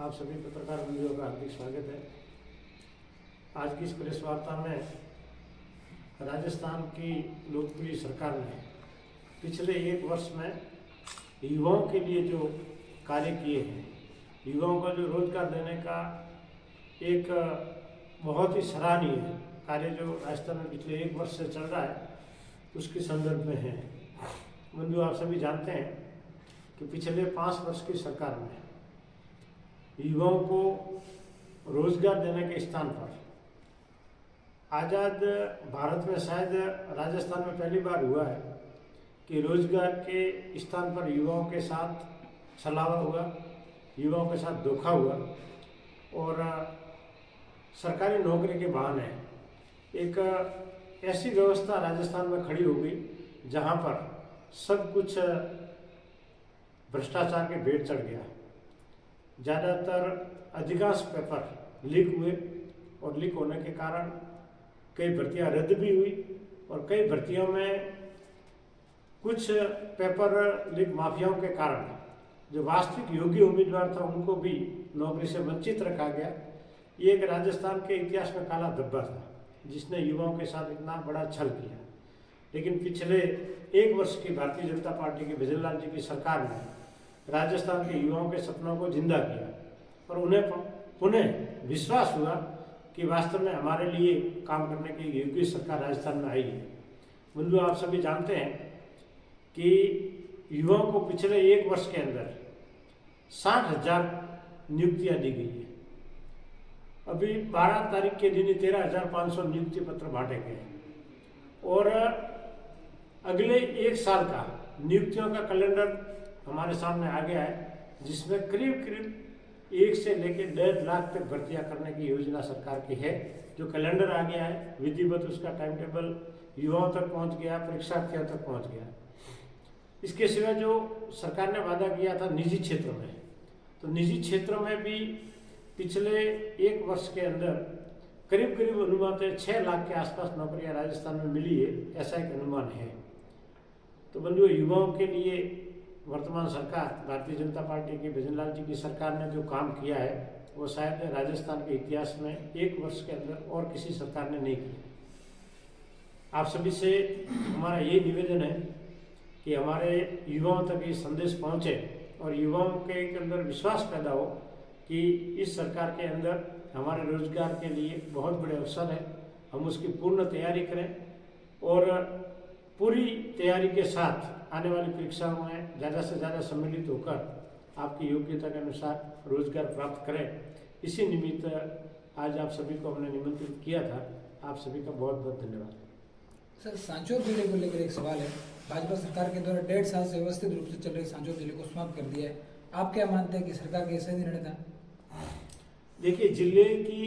आप सभी पत्रकार बंधुओं का हार्दिक स्वागत है। आज की इस प्रेस वार्ता में राजस्थान की लोकप्रिय सरकार ने पिछले एक वर्ष में युवाओं के लिए जो कार्य किए हैं, युवाओं को जो रोजगार देने का एक बहुत ही सराहनीय कार्य जो राजस्थान में पिछले एक वर्ष से चल रहा है, उसके संदर्भ में है। बंधु, आप सभी जानते हैं कि पिछले 5 वर्ष की सरकार में युवाओं को रोजगार देने के स्थान पर आज़ाद भारत में शायद राजस्थान में पहली बार हुआ है कि रोजगार के स्थान पर युवाओं के साथ छलावा हुआ, युवाओं के साथ धोखा हुआ और सरकारी नौकरी के बहाने एक ऐसी व्यवस्था राजस्थान में खड़ी हो गई जहां पर सब कुछ भ्रष्टाचार के भेंट चढ़ गया। ज़्यादातर अधिकांश पेपर लीक हुए और लीक होने के कारण कई भर्तियां रद्द भी हुई और कई भर्तियों में कुछ पेपर लीक माफियाओं के कारण जो वास्तविक योग्य उम्मीदवार था उनको भी नौकरी से वंचित रखा गया। ये एक राजस्थान के इतिहास में काला धब्बा था जिसने युवाओं के साथ इतना बड़ा छल किया। लेकिन पिछले एक वर्ष की भारतीय जनता पार्टी के भजनलाल जी की सरकार ने राजस्थान के युवाओं के सपनों को जिंदा किया और उन्हें पुनः विश्वास हुआ कि वास्तव में हमारे लिए काम करने की योग्य सरकार राजस्थान में आई है। बंधु, आप सभी जानते हैं कि युवाओं को पिछले एक वर्ष के अंदर 60,000 नियुक्तियां दी गई है। अभी 12 तारीख के दिन 13,500 नियुक्ति पत्र बांटे गए और अगले एक साल का नियुक्तियों का कैलेंडर हमारे सामने आ गया है, जिसमें करीब 1 से लेकर 1.5 लाख तक भर्तियां करने की योजना सरकार की है। जो कैलेंडर आ गया है विधिवत, उसका टाइम टेबल युवाओं तक पहुंच गया, परीक्षार्थियों तक पहुंच गया। इसके सिवा जो सरकार ने वादा किया था निजी क्षेत्र में, तो निजी क्षेत्र में भी पिछले एक वर्ष के अंदर करीब अनुमान 6 लाख के आसपास नौकरियां राजस्थान में मिली है, ऐसा एक अनुमान है। तो बंधुओं, युवाओं के लिए वर्तमान सरकार भारतीय जनता पार्टी की भजनलाल जी की सरकार ने जो काम किया है वो शायद राजस्थान के इतिहास में एक वर्ष के अंदर और किसी सरकार ने नहीं किया। आप सभी से हमारा ये निवेदन है कि हमारे युवाओं तक ये संदेश पहुंचे और युवाओं के अंदर विश्वास पैदा हो कि इस सरकार के अंदर हमारे रोजगार के लिए बहुत बड़े अवसर है। हम उसकी पूर्ण तैयारी करें और पूरी तैयारी के साथ आने वाली परीक्षाओं में ज़्यादा से ज़्यादा सम्मिलित होकर आपकी योग्यता के अनुसार रोजगार प्राप्त करें। इसी निमित्त आज आप सभी को हमने निमंत्रित किया था। आप सभी का बहुत बहुत धन्यवाद। सर, सांचौर जिले को लेकर एक सवाल है। भाजपा सरकार के द्वारा 1.5 साल से व्यवस्थित रूप से चल रहे सांचौर जिले को समाप्त कर दिया है। आप क्या मानते हैं कि सरकार का सही निर्णय था? देखिए, जिले की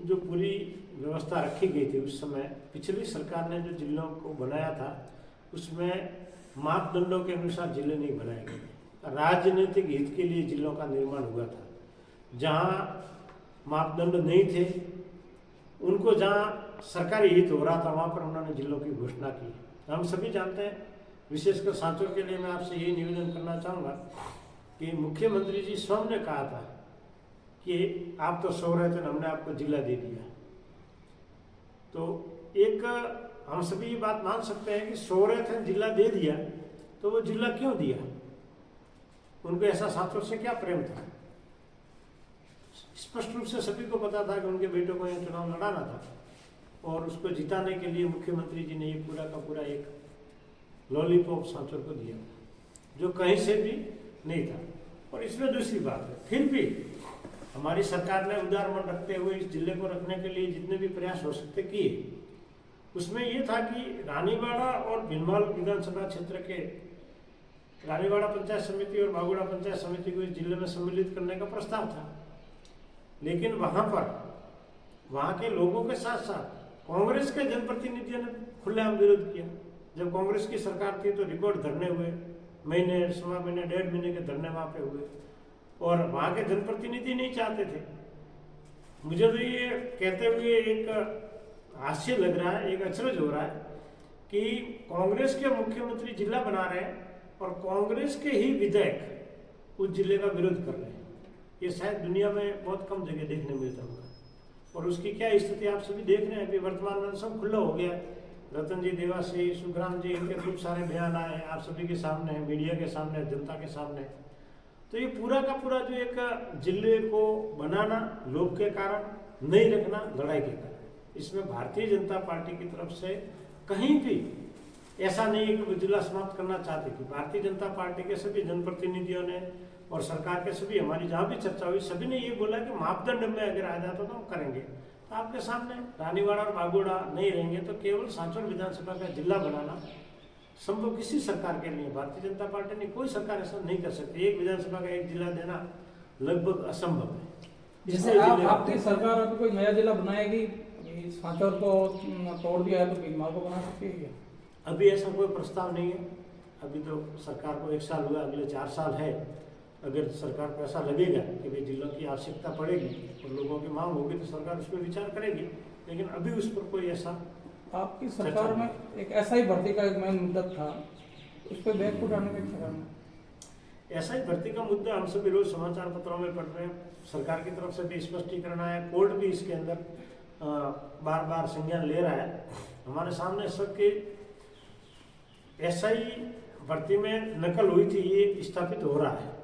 जो पूरी व्यवस्था रखी गई थी उस समय पिछली सरकार ने जो जिलों को बनाया था उसमें मापदंडों के अनुसार जिले नहीं बनाए गए। राजनीतिक हित के लिए जिलों का निर्माण हुआ था। जहां मापदंड नहीं थे, उनको जहां सरकारी हित हो रहा था वहां पर उन्होंने जिलों की घोषणा की। हम सभी जानते हैं, विशेषकर सांचौर के लिए मैं आपसे यही निवेदन करना चाहूँगा कि मुख्यमंत्री जी स्वयं ने कहा था कि आप तो सो रहे थे, हमने आपको जिला दे दिया। तो एक हम सभी ये बात मान सकते हैं कि सो रहे थे, जिला दे दिया, तो वो जिला क्यों दिया? उनको ऐसा सांचौर से क्या प्रेम था? स्पष्ट रूप से सभी को पता था कि उनके बेटों को यह चुनाव लड़ाना था और उसको जिताने के लिए मुख्यमंत्री जी ने ये पूरा का पूरा एक लॉलीपॉप सांचौर को दिया जो कहीं से भी नहीं था। और इसमें दूसरी बात है, फिर भी हमारी सरकार ने उदार मन रखते हुए इस जिले को रखने के लिए जितने भी प्रयास हो सकते किए। उसमें ये था कि रानीवाड़ा और भिनमाल विधानसभा क्षेत्र के रानीवाड़ा पंचायत समिति और बागुड़ा पंचायत समिति को इस जिले में सम्मिलित करने का प्रस्ताव था। लेकिन वहां के लोगों के साथ साथ कांग्रेस के जनप्रतिनिधियों ने खुलेआम विरोध किया। जब कांग्रेस की सरकार थी तो रिकॉर्ड धरने हुए, महीने, सवा महीने, 1.5 महीने के धरने वहां पे हुए और वहां के जनप्रतिनिधि नहीं चाहते थे। मुझे तो ये कहते हुए एक हास्य लग रहा है, एक अचरज हो रहा है कि कांग्रेस के मुख्यमंत्री जिला बना रहे हैं और कांग्रेस के ही विधायक उस जिले का विरोध कर रहे हैं। ये शायद दुनिया में बहुत कम जगह देखने मिलता होगा। और उसकी क्या स्थिति आप सभी देख रहे हैं। अभी वर्तमान में सब खुला हो गया। रतन जी, देवासी, सुखराम जी, इनके खूब सारे बयान आए आप सभी के सामने, मीडिया के सामने, जनता के सामने। तो ये पूरा का पूरा जो एक जिले को बनाना, लोग के कारण नहीं रखना, लड़ाई के कारण, इसमें भारतीय जनता पार्टी की तरफ से कहीं भी ऐसा नहीं है कि वो जिला समाप्त करना चाहते थी। भारतीय जनता पार्टी के सभी जनप्रतिनिधियों ने और सरकार के सभी, हमारी जहाँ भी चर्चा हुई, सभी ने ये बोला कि मापदंड में अगर आ जाता तो हम करेंगे। तो आपके सामने रानीवाड़ा और बागोड़ा नहीं रहेंगे तो केवल सांचौर विधानसभा का जिला बनाना संभव किसी सरकार के लिए, भारतीय जनता पार्टी ने कोई सरकार ऐसा नहीं कर सकती। एक विधानसभा का एक जिला देना लगभग असंभव है। जैसे आपकी सरकार अभी कोई नया जिला बनाएगी, सांचौर को तोड़ दिया है तो भीलमाल को बना सकती है? अभी ऐसा कोई प्रस्ताव नहीं है। अभी तो सरकार को 1 साल हुआ, अगले 4 साल है। अगर सरकार को ऐसा लगेगा कि भाई जिलों की आवश्यकता पड़ेगी और लोगों की मांग होगी तो सरकार उस पर विचार करेगी, लेकिन अभी उस पर कोई ऐसा। आपकी सरकार में एक ऐसा ही भर्ती का एक मेन मुद्दा था, उस पर बैक फुट आने का कारण ऐसा ही भर्ती का मुद्दा हम सभी रोज समाचार पत्रों में पढ़ रहे हैं। सरकार की तरफ से भी स्पष्टीकरण आया, कोर्ट भी इसके अंदर बार बार संज्ञान ले रहा है। हमारे सामने सबके एसआई भर्ती में नकल हुई थी, ये स्थापित हो रहा है।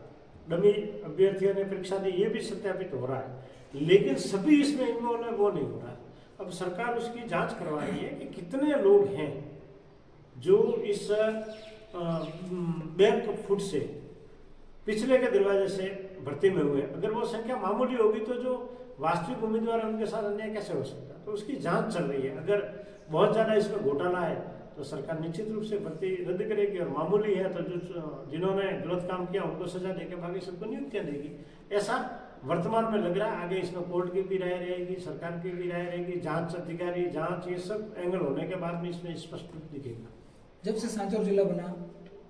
डमी अभ्यर्थियों ने परीक्षा दी, ये भी सत्यापित हो रहा है। लेकिन सभी इसमें इन्वॉल्व है, वो नहीं हो रहा है। अब सरकार उसकी जांच करवा रही है कि कितने लोग हैं जो इस बैक फुट से, पिछले के दरवाजे से भर्ती में हुए। अगर वो संख्या मामूली होगी तो जो वास्तविक उम्मीदवार है उनके साथ अन्याय कैसे हो सकता है? तो उसकी जांच चल रही है। अगर बहुत ज़्यादा इसमें घोटाला है तो सरकार निश्चित रूप से भर्ती रद्द करेगी, और मामूली है तो जो जिन्होंने गलत काम किया उनको सजा देकर बाकी सबको नियुक्तियां देगी। ऐसा वर्तमान में लग रहा है। आगे इसमें कोर्ट की भी राय रहेगी, सरकार की भी राय रहेगी, जांच अधिकारी, जांच, ये सब एंगल होने के बाद में इसमें स्पष्ट रूप दिखेगा। जब से सांचौर जिला बना,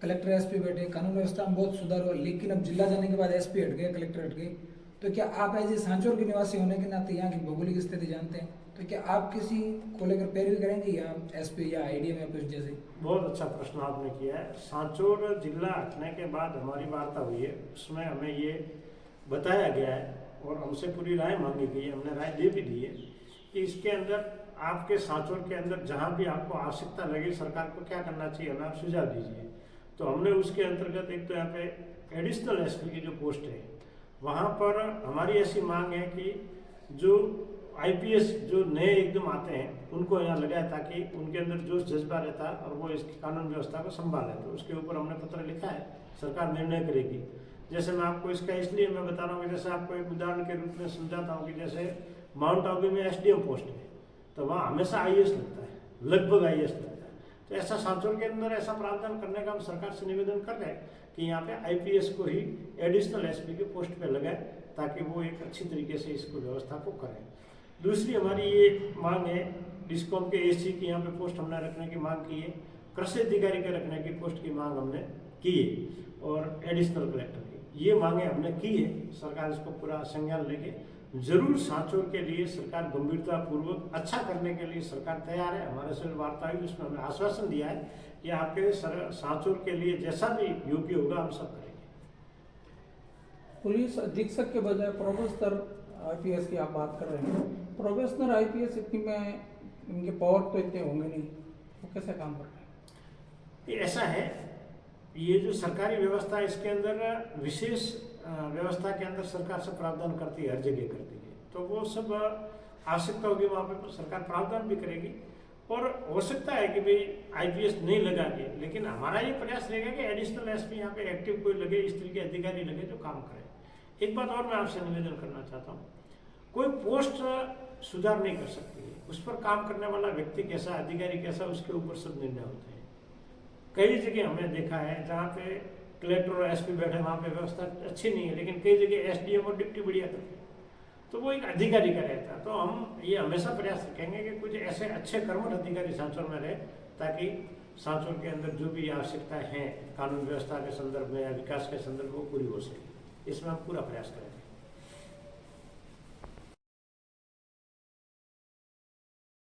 कलेक्टर एसपी बैठे, कानून व्यवस्था में बहुत सुधार हुआ, लेकिन अब जिला जाने के बाद एसपी हट गए, कलेक्टर हट गए, तो क्या आप एज ए सांचौर के निवासी होने के नाते यहाँ की भौगोलिक स्थिति जानते हैं, तो क्या आप किसी को लेकर पैरवी करेंगे या एसपी या आईडीएम या कुछ जैसे? बहुत अच्छा प्रश्न आपने किया है। सांचौर जिला हटने के बाद हमारी वार्ता हुई है, उसमें हमें ये बताया गया है और हमसे पूरी राय मांगी गई है, हमने राय दे भी दी है कि इसके अंदर आपके सांचौर के अंदर जहाँ भी आपको आवश्यकता लगे सरकार को क्या करना चाहिए, हमें आप सुझाव दीजिए। तो हमने उसके अंतर्गत एक तो यहाँ पे एडिशनल एसपी की जो पोस्ट है वहाँ पर हमारी ऐसी मांग है कि जो आईपीएस जो नए एकदम आते हैं उनको यहाँ लगाए, ताकि उनके अंदर जोश जज्बा रहता है और वो इस कानून व्यवस्था को संभाले। तो उसके ऊपर हमने पत्र लिखा है, सरकार निर्णय करेगी। जैसे मैं आपको इसका इसलिए मैं बता रहा हूँ कि जैसे आपको एक उदाहरण के रूप में समझाता हूँ कि जैसे माउंट आबू में एसडीएम पोस्ट है तो वहाँ हमेशा आईएएस लगता है, लगभग आईएएस लगता है। तो ऐसा सांचौर के अंदर ऐसा प्रावधान करने का हम सरकार से निवेदन कर रहे हैं कि यहाँ पे आईपीएस को ही एडिशनल एसपी के पोस्ट पे लगाए, ताकि वो एक अच्छी तरीके से इसको व्यवस्था को करें। दूसरी हमारी ये मांग है, डिस्कॉम के एसी की यहाँ पे पोस्ट हमने रखने की मांग की है, कृषि अधिकारी के रखने की पोस्ट की मांग हमने की है, और एडिशनल कलेक्टर की ये मांगे हमने की है। सरकार इसको पूरा संज्ञान लेके जरूर सांचौर के लिए सरकार गंभीरता पूर्वक अच्छा करने के लिए सरकार तैयार है। हमारे से वार्ता हुई उसमें हमने आश्वासन दिया है कि आपके सांचौर के लिए जैसा भी योग्य होगा हम सब करेंगे। पुलिस अधीक्षक के बजाय प्रोफेसर आईपीएस की आप बात कर रहे हैं, प्रोफेशनल आईपीएस इतनी में इनके पावर तो इतने होंगे नहीं, वो कैसे काम कर रहे हैं? ऐसा है, ये जो सरकारी व्यवस्था है इसके अंदर विशेष व्यवस्था के अंदर सरकार से प्रावधान करती है, हर जगह करती है। तो वो सब आवश्यकता होगी वहाँ पे सरकार प्रावधान भी करेगी, और हो सकता है कि भाई आईपीएस नहीं लगा के, लेकिन हमारा ये प्रयास रहेगा कि एडिशनल एसपी यहाँ पे एक्टिव कोई लगे, इस तरीके अधिकारी लगे जो काम करे। एक बात और मैं आपसे निवेदन करना चाहता हूँ, कोई पोस्ट सुधार नहीं कर सकती है, उस पर काम करने वाला व्यक्ति कैसा, अधिकारी कैसा, उसके ऊपर सब निर्णय होते हैं। कई जगह हमने देखा है जहाँ पे कलेक्टर और एसपी बैठे, वहाँ पे व्यवस्था अच्छी नहीं है, लेकिन कई जगह एसडीएम और डिप्टी बढ़िया करते हैं, तो वो एक अधिकारी का रहता है। तो हम ये हमेशा प्रयास रखेंगे कि कुछ ऐसे अच्छे कर्मठ अधिकारी सांचौर में रहे, ताकि सांचौर के अंदर जो भी आवश्यकताएं हैं कानून व्यवस्था के संदर्भ में या विकास के संदर्भ में वो पूरी हो सके। इसमें हम पूरा प्रयास करेंगे।